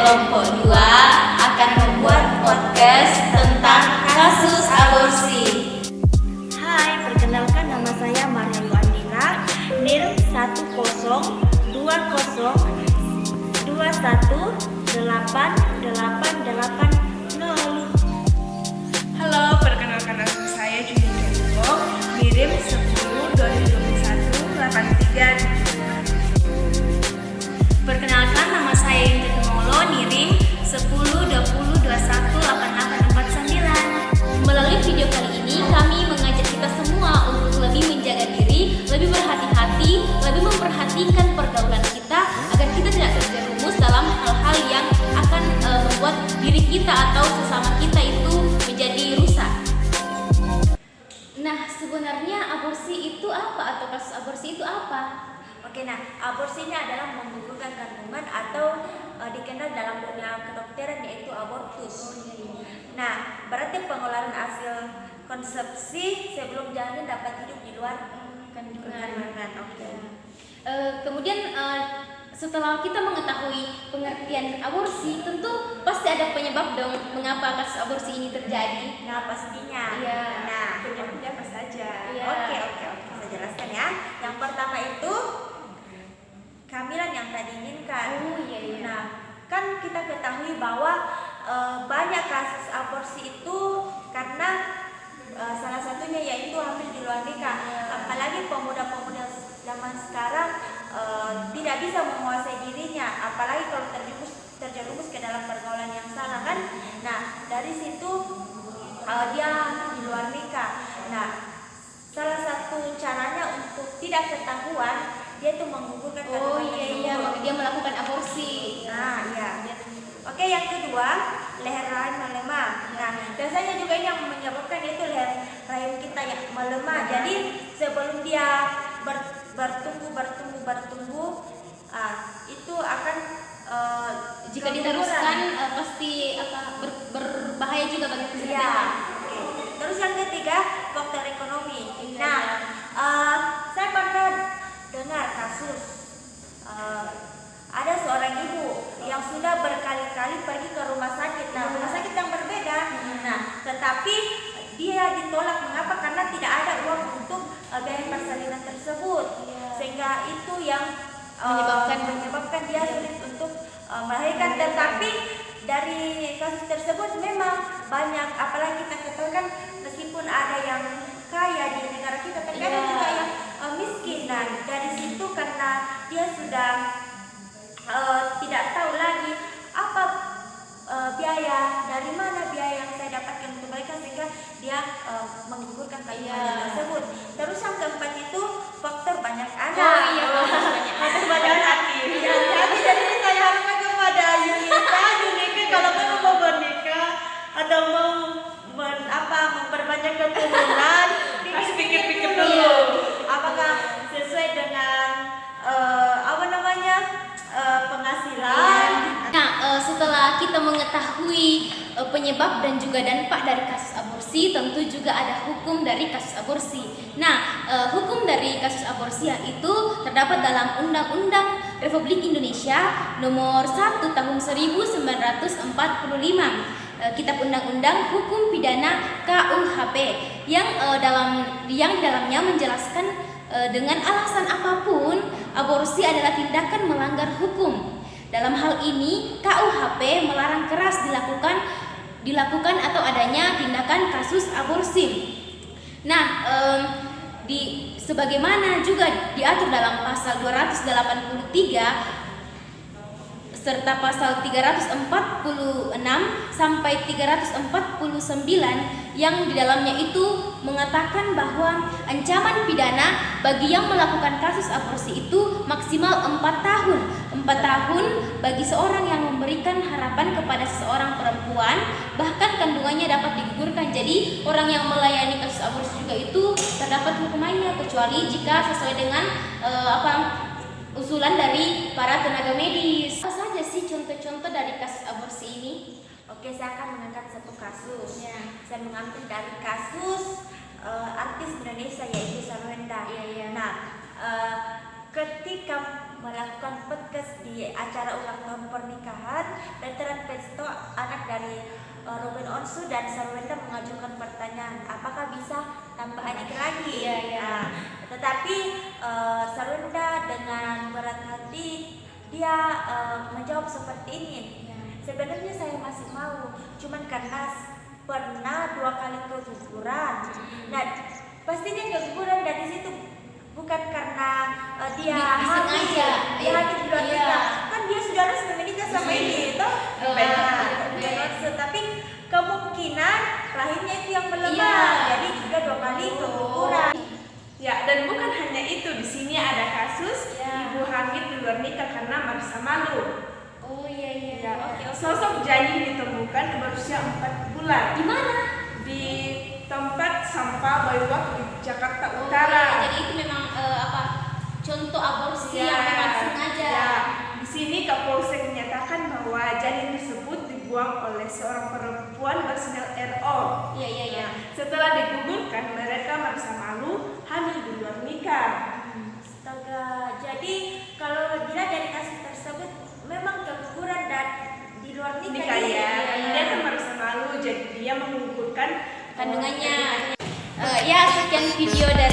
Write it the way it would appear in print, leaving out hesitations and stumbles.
kelompok 2 akan membuat podcast tentang kasus aborsi. Hai, perkenalkan nama saya Marhayu Andila, NIR 10212188880. Halo, perkenalkan nama saya Juni Kembo, NIRIM 10-2021-83. Perkenalkan nama saya Indri Kemolo, NIRIM 10-2021-8849. Melalui video kali ini kami mengajak kita semua untuk lebih menjaga diri, lebih berhati-hati, lebih memperhatikan pergaulan kita agar kita tidak terjerumus dalam hal-hal yang akan membuat diri kita atau sesama kita itu menjadi rusak. Nah, sebenarnya aborsi itu apa atau kasus aborsi itu apa? Oke, nah aborsi ini adalah menggugurkan kandungan atau dikenal dalam dunia kedokteran yaitu abortus. Nah, berarti pengolahan hasil konsepsi sebelum janin dapat hidup di luar kandungan. Oke. Kemudian setelah kita mengetahui pengertian aborsi, tentu pasti ada penyebab dong mengapa kasus aborsi ini terjadi. Nah, pastinya. Iya. Nah, Penyebabnya apa saja? Iya. Oke. Saya jelaskan ya. Yang pertama itu kehamilan yang tak diinginkan. Oh iya. Nah, kan kita ketahui bahwa banyak kasus aborsi itu karena salah satunya yaitu hamil di luar nikah. Apalagi pemuda-pemuda zaman sekarang tidak bisa menguasai dirinya, apalagi kalau terjerumus ke dalam pergaulan yang salah kan. Nah, dari situ dia di luar nikah. Nah, salah satu caranya untuk tidak ketahuan dia itu menggugurkan kandungan tersebut. Maka dia melakukan aborsi. Nah, iya. Oke, yang kedua, leher rahim melemah. Nah, biasanya juga ini yang menyebabkan itu leher rahim kita yang melemah. Jadi sebelum dia bertumbuh, itu akan Jika diteruskan pasti berbahaya juga bagi kesehatan. Iya. Oke. Terus yang ketiga, faktor ekonomi. Nah, saya pernah dengar kasus ada seorang ibu yang sudah berkali-kali pergi ke rumah sakit. Nah, rumah sakit yang berbeda. Nah, tetapi dia ditolak. Mengapa? Karena tidak ada uang untuk biaya persalinan tersebut. Sehingga itu yang menyebabkan dia sulit untuk melahirkan. Tetapi dari kasus tersebut memang banyak, apalagi kita ketahui kan meskipun ada yang kaya di negara kita, terkadang juga yang miskin. Nah, dari situ karena dia sudah tidak tahu lagi apa biaya, dari mana biaya yang saya dapatkan untuk mereka, sehingga dia menggugurkan kandungan tersebut. Terus yang keempat itu faktor banyak anak. Faktor banyak hati. Hati. Jadi saya harapkan kepada Yunike kalau memang mau bernikah atau mau memperbanyak keturunan, Harus pikir-pikir dulu. apakah sesuai dengan penghasilan. Nah, setelah kita mengetahui penyebab dan juga dampak dari kasus aborsi, tentu juga ada hukum dari kasus aborsi. Nah, hukum dari kasus aborsi itu terdapat dalam Undang-Undang Republik Indonesia Nomor 1 Tahun 1945, Kitab Undang-Undang Hukum Pidana KUHP, yang dalamnya menjelaskan dengan alasan apapun aborsi adalah tindakan melanggar hukum. Dalam hal ini KUHP melarang keras dilakukan atau adanya tindakan kasus aborsi. Nah, sebagaimana juga diatur dalam pasal 283 serta pasal 346 sampai 349 yang di dalamnya itu mengatakan bahwa ancaman pidana bagi yang melakukan kasus aborsi itu maksimal 4 tahun. 4 tahun bagi seorang yang memberikan harapan kepada seseorang perempuan, bahkan kandungannya dapat digugurkan. Jadi orang yang melayani kasus aborsi juga itu terdapat hukumannya, kecuali jika sesuai dengan usulan dari para tenaga medis. Apa saja sih contoh-contoh dari kasus aborsi ini? Oke, saya akan mengangkat satu kasus. Ya. Saya mengambil dari kasus artis Indonesia yaitu Sarwenda. Nah, ketika melakukan podcast di acara ulang tahun pernikahan, Veteran Pesto, anak dari Ruben Onsu dan Sarwenda mengajukan pertanyaan, apakah bisa tambah adik lagi? Iya, iya. Nah, tetapi Sarwenda dengan berat hati dia menjawab seperti ini. Sebenarnya saya masih mau, cuman karena pernah 2 kali keguguran. Nah, pasti dia keguguran dari situ bukan karena dia hamil, disengaja. dia hamil di luar Iya. nikah. Kan dia sudah resmi menikah sama ini, toh? Tapi kemungkinan rahimnya itu yang melemah, Iya. jadi sudah 2 kali keguguran. Ya, dan bukan hanya itu, di sini ada kasus Ya. ibu hamil di luar nikah karena merasa malu. Oh iya iya. Ya, Oke. sosok janin ditemukan berusia 4 bulan Di mana? di tempat sampah Baywak di Jakarta Oh, Utara. iya. Jadi itu memang contoh aborsi yang memang sengaja. Ya. Di sini Kapolsek menyatakan bahwa janin tersebut dibuang oleh seorang perempuan berinisial RO. Iya iya iya. Setelah digugurkan, mereka merasa malu hamil di luar nikah. Astaga, jadi kalau dilihat dari kasus tersebut memang keguguran dan di luar nikah. Nikah ini. ya, karena dia kan merasa malu, jadi dia menggugurkan Kandungannya. Ya sekian video dari